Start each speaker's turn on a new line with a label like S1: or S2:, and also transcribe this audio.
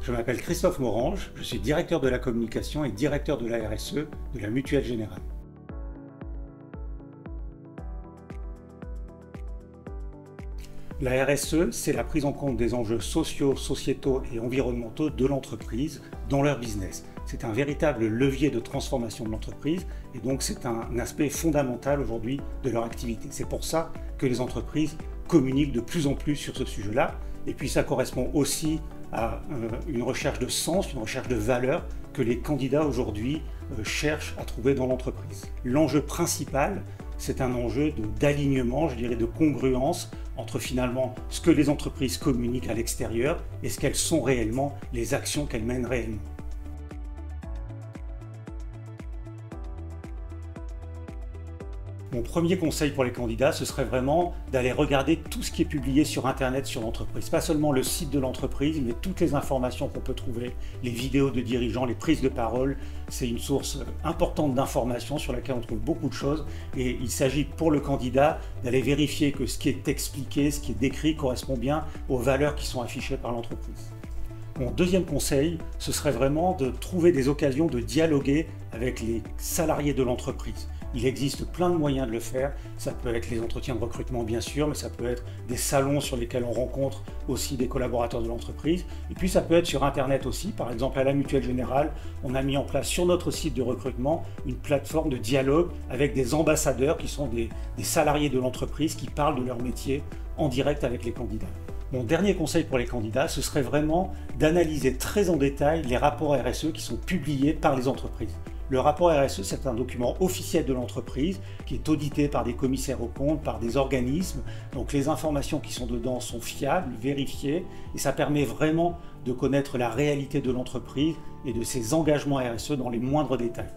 S1: Je m'appelle Christophe Morange, je suis directeur de la communication et directeur de la RSE de la Mutuelle Générale. La RSE, c'est la prise en compte des enjeux sociaux, sociétaux et environnementaux de l'entreprise dans leur business. C'est un véritable levier de transformation de l'entreprise et donc c'est un aspect fondamental aujourd'hui de leur activité. C'est pour ça que les entreprises communiquent de plus en plus sur ce sujet-là et puis ça correspond aussi à une recherche de sens, une recherche de valeur que les candidats aujourd'hui cherchent à trouver dans l'entreprise. L'enjeu principal, c'est un enjeu d'alignement, je dirais de congruence entre finalement ce que les entreprises communiquent à l'extérieur et ce qu'elles sont réellement, les actions qu'elles mènent réellement. Mon premier conseil pour les candidats, ce serait vraiment d'aller regarder tout ce qui est publié sur Internet sur l'entreprise. Pas seulement le site de l'entreprise, mais toutes les informations qu'on peut trouver, les vidéos de dirigeants, les prises de parole. C'est une source importante d'informations sur laquelle on trouve beaucoup de choses. Et il s'agit pour le candidat d'aller vérifier que ce qui est expliqué, ce qui est décrit, correspond bien aux valeurs qui sont affichées par l'entreprise. Mon deuxième conseil, ce serait vraiment de trouver des occasions de dialoguer avec les salariés de l'entreprise. Il existe plein de moyens de le faire, ça peut être les entretiens de recrutement bien sûr, mais ça peut être des salons sur lesquels on rencontre aussi des collaborateurs de l'entreprise, et puis ça peut être sur Internet aussi, par exemple à la Mutuelle Générale, on a mis en place sur notre site de recrutement une plateforme de dialogue avec des ambassadeurs qui sont des salariés de l'entreprise qui parlent de leur métier en direct avec les candidats. Mon dernier conseil pour les candidats, ce serait vraiment d'analyser très en détail les rapports RSE qui sont publiés par les entreprises. Le rapport RSE, c'est un document officiel de l'entreprise qui est audité par des commissaires aux comptes, par des organismes. Donc les informations qui sont dedans sont fiables, vérifiées, et ça permet vraiment de connaître la réalité de l'entreprise et de ses engagements RSE dans les moindres détails.